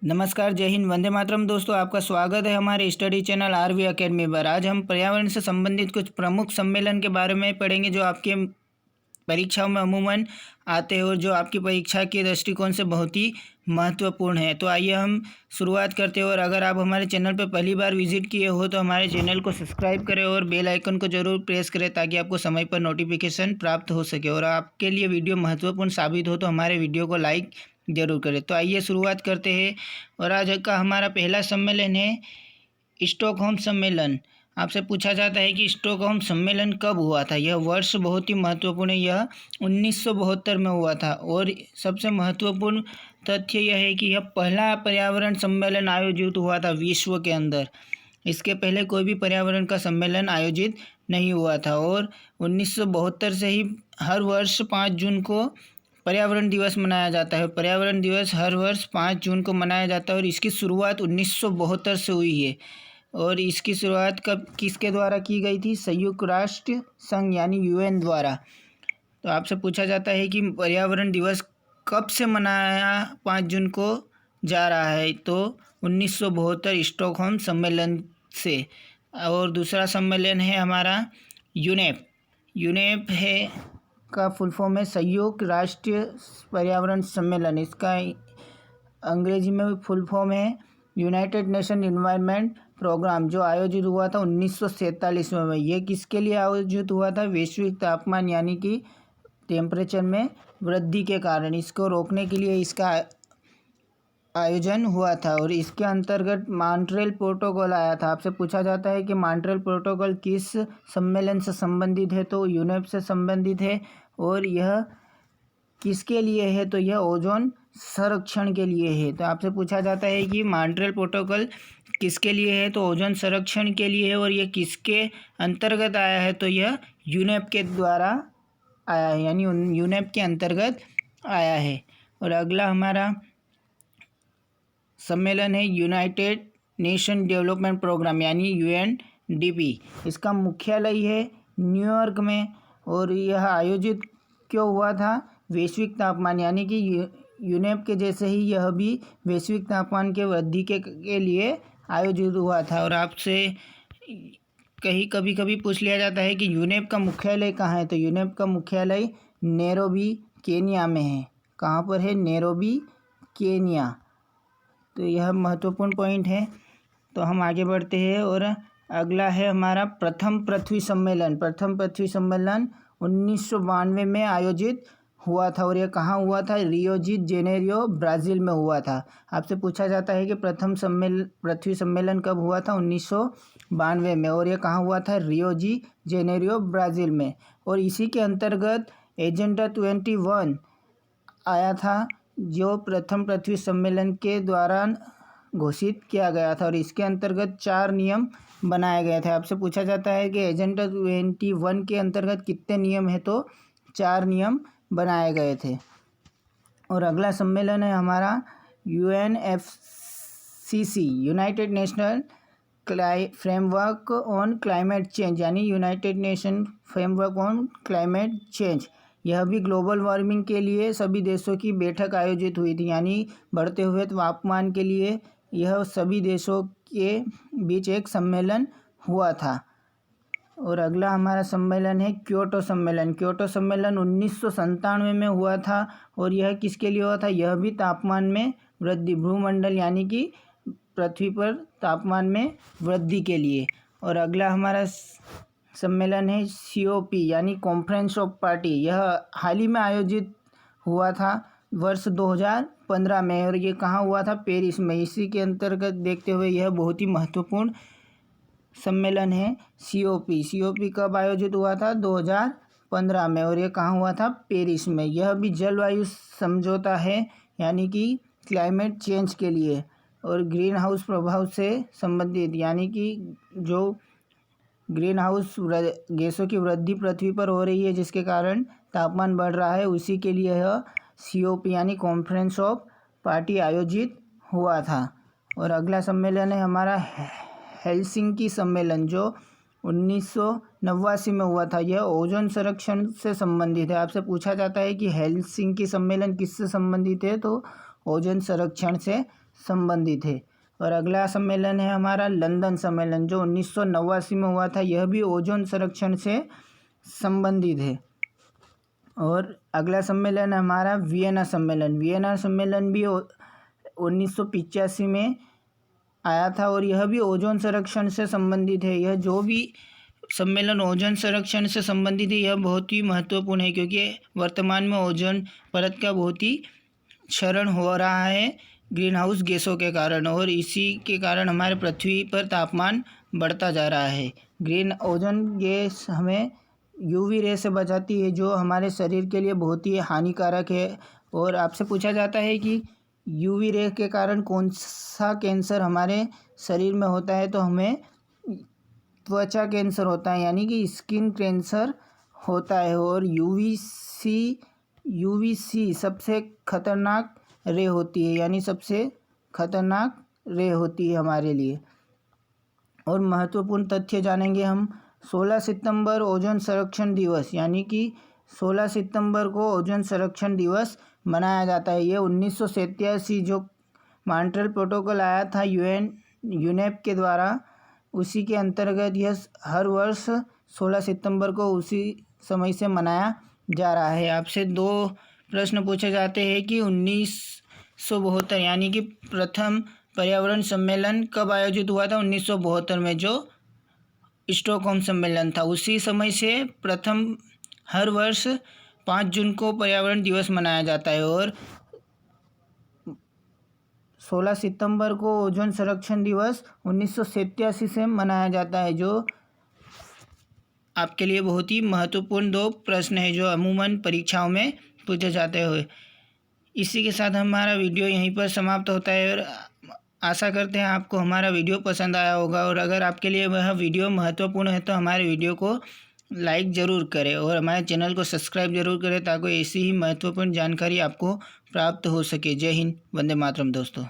नमस्कार, जय हिंद, वंदे मातरम। दोस्तों, आपका स्वागत है हमारे स्टडी चैनल आरवी एकेडमी पर। आज हम पर्यावरण से संबंधित कुछ प्रमुख सम्मेलन के बारे में पढ़ेंगे जो आपके परीक्षाओं में अमूमन आते हैं और जो आपकी परीक्षा के दृष्टिकोण से बहुत ही महत्वपूर्ण है। तो आइए हम शुरुआत करते हैं। और अगर आप हमारे चैनल पर पहली बार विजिट किए हो तो हमारे चैनल को सब्सक्राइब करें और बेल आइकन को जरूर प्रेस करें ताकि आपको समय पर नोटिफिकेशन प्राप्त हो सके। और आपके लिए वीडियो महत्वपूर्ण साबित हो तो हमारे वीडियो को लाइक जरूर करें। तो आइए शुरुआत करते हैं। और आज का हमारा पहला सम्मेलन है स्टॉकहोम सम्मेलन। आपसे पूछा जाता है कि स्टॉकहोम सम्मेलन कब हुआ था। यह वर्ष बहुत ही महत्वपूर्ण है। यह 1972 में हुआ था। और सबसे महत्वपूर्ण तथ्य यह है कि यह पहला पर्यावरण सम्मेलन आयोजित हुआ था विश्व के अंदर। इसके पहले कोई भी पर्यावरण का सम्मेलन आयोजित नहीं हुआ था। और 1972 से ही हर वर्ष 5 जून को पर्यावरण दिवस मनाया जाता है। पर्यावरण दिवस हर वर्ष 5 जून को मनाया जाता है और इसकी शुरुआत 1972 से हुई है। और इसकी शुरुआत कब किसके द्वारा की गई थी? संयुक्त राष्ट्र संघ यानी यूएन द्वारा। तो आपसे पूछा जाता है कि पर्यावरण दिवस कब से मनाया 5 जून को जा रहा है, तो 1972 स्टॉकहोम सम्मेलन से। और दूसरा सम्मेलन है हमारा यूनेप। यूनेप है का फुल फॉर्म है संयुक्त राष्ट्र पर्यावरण सम्मेलन। इसका अंग्रेजी में फुल फॉर्म है यूनाइटेड नेशन एनवायरनमेंट प्रोग्राम, जो आयोजित हुआ था 1947 में। ये किसके लिए आयोजित हुआ था? वैश्विक तापमान यानी कि टेम्परेचर में वृद्धि के कारण इसको रोकने के लिए इसका आयोजन हुआ था। और इसके अंतर्गत मॉन्ट्रियल प्रोटोकॉल आया था। आपसे पूछा जाता है कि मॉन्ट्रियल प्रोटोकॉल किस सम्मेलन से संबंधित है, तो यूनेप से संबंधित है। और यह किसके लिए है? तो यह ओजोन संरक्षण के लिए है। तो आपसे पूछा जाता है कि मॉन्ट्रियल प्रोटोकॉल किसके लिए है, तो ओजोन संरक्षण के लिए है। और यह किसके अंतर्गत आया है, तो यह यूनेप के द्वारा आया है, यानी यूनेप के अंतर्गत आया है। और अगला हमारा सम्मेलन है यूनाइटेड नेशन डेवलपमेंट प्रोग्राम यानी यूएनडीपी। इसका मुख्यालय है न्यूयॉर्क में। और यह आयोजित क्यों हुआ था? वैश्विक तापमान यानी कि यूनेप के जैसे ही यह भी वैश्विक तापमान के वृद्धि के लिए आयोजित हुआ था। और आपसे कभी कभी पूछ लिया जाता है कि यूनेप का मुख्यालय कहाँ है, तो यूनेप का मुख्यालय नैरोबी केन्या में है। कहाँ पर है? Nairobi Kenya. तो यह महत्वपूर्ण पॉइंट है। तो हम आगे बढ़ते हैं। और अगला है हमारा प्रथम पृथ्वी सम्मेलन। प्रथम पृथ्वी सम्मेलन 1992 में आयोजित हुआ था। और यह कहाँ हुआ था? रियो डी जेनेरियो, ब्राज़ील में हुआ था। आपसे पूछा जाता है कि प्रथम पृथ्वी सम्मेलन कब हुआ था? 1992 में। और यह कहाँ हुआ था? रियो डी जेनेरियो, ब्राज़ील में। और इसी के अंतर्गत एजेंडा 21 आया था, जो प्रथम पृथ्वी सम्मेलन के दौरान घोषित किया गया था। और इसके अंतर्गत 4 नियम बनाए गए थे। आपसे पूछा जाता है कि एजेंडा 21 के अंतर्गत कितने नियम हैं, तो 4 नियम बनाए गए थे। और अगला सम्मेलन है हमारा UNFCCC, united national framework on climate change यानी united nation framework on climate change. यह भी ग्लोबल वार्मिंग के लिए सभी देशों की बैठक आयोजित हुई थी, यानी बढ़ते हुए तापमान के लिए यह सभी देशों के बीच एक सम्मेलन हुआ था। और अगला हमारा सम्मेलन है क्योटो सम्मेलन। क्योटो सम्मेलन 1997 में हुआ था। और यह किसके लिए हुआ था? यह भी तापमान में वृद्धि, भूमंडल यानी कि पृथ्वी पर तापमान में वृद्धि के लिए। और अगला हमारा सम्मेलन है COP यानी कॉन्फ्रेंस ऑफ पार्टी। यह हाल ही में आयोजित हुआ था वर्ष 2015 में। और ये कहाँ हुआ था? पेरिस में। इसी के अंतर्गत देखते हुए यह बहुत ही महत्वपूर्ण सम्मेलन है COP। COP कब आयोजित हुआ था? 2015 में। और ये कहाँ हुआ था? पेरिस में। यह भी जलवायु समझौता है यानी कि क्लाइमेट चेंज के लिए। और ग्रीन हाउस प्रभाव से संबंधित यानी कि जो ग्रीन हाउस गैसों की वृद्धि पृथ्वी पर हो रही है जिसके कारण तापमान बढ़ रहा है, उसी के लिए यह COP यानी कॉन्फ्रेंस ऑफ पार्टी आयोजित हुआ था। और अगला सम्मेलन है हमारा हेलसिंकी सम्मेलन, जो 1989 में हुआ था। यह ओजोन संरक्षण से संबंधित है। आपसे पूछा जाता है कि हेलसिंकी सम्मेलन किससे संबंधित है, तो ओजोन संरक्षण से संबंधित है। और अगला सम्मेलन है हमारा लंदन सम्मेलन, जो 1989 में हुआ था। यह भी ओजोन संरक्षण से संबंधित है। और अगला सम्मेलन है हमारा वियना सम्मेलन। वियना सम्मेलन भी 1985 में आया था और यह भी ओजोन संरक्षण से संबंधित है। यह जो भी सम्मेलन ओजोन संरक्षण से संबंधित है, यह बहुत ही महत्वपूर्ण है, क्योंकि वर्तमान में ओजोन परत का बहुत ही क्षरण हो रहा है ग्रीन हाउस गैसों के कारण, और इसी के कारण हमारे पृथ्वी पर तापमान बढ़ता जा रहा है। ओजोन गैस हमें यूवी रे से बचाती है, जो हमारे शरीर के लिए बहुत ही हानिकारक है। और आपसे पूछा जाता है कि यूवी रे के कारण कौन सा कैंसर हमारे शरीर में होता है, तो हमें त्वचा कैंसर होता है, यानी कि स्किन कैंसर होता है। और यूवीसी सबसे खतरनाक रे होती है, यानी सबसे खतरनाक रे होती है हमारे लिए। और महत्वपूर्ण तथ्य जानेंगे हम। 16 सितंबर ओजोन संरक्षण दिवस, यानी कि 16 सितंबर को ओजोन संरक्षण दिवस मनाया जाता है। ये 1987 जो मॉन्ट्रियल प्रोटोकॉल आया था यूनेप के द्वारा, उसी के अंतर्गत यह हर वर्ष 16 सितंबर को उसी समय से मनाया जा रहा है। आपसे 2 प्रश्न पूछे जाते हैं कि 1972 यानी कि प्रथम पर्यावरण सम्मेलन कब आयोजित हुआ था। 1972 में जो स्टॉकहोम सम्मेलन था, उसी समय से प्रथम हर वर्ष 5 जून को पर्यावरण दिवस मनाया जाता है। और 16 सितंबर को ओजोन संरक्षण दिवस 1987 से मनाया जाता है। जो आपके लिए बहुत ही महत्वपूर्ण 2 प्रश्न है जो अमूमन परीक्षाओं में पूछे जाते हुए। इसी के साथ हमारा वीडियो यहीं पर समाप्त होता है, और आशा करते हैं आपको हमारा वीडियो पसंद आया होगा। और अगर आपके लिए वह वीडियो महत्वपूर्ण है तो हमारे वीडियो को लाइक ज़रूर करें और हमारे चैनल को सब्सक्राइब जरूर करें, ताकि ऐसी ही महत्वपूर्ण जानकारी आपको प्राप्त हो सके। जय हिंद, वंदे मातरम दोस्तों।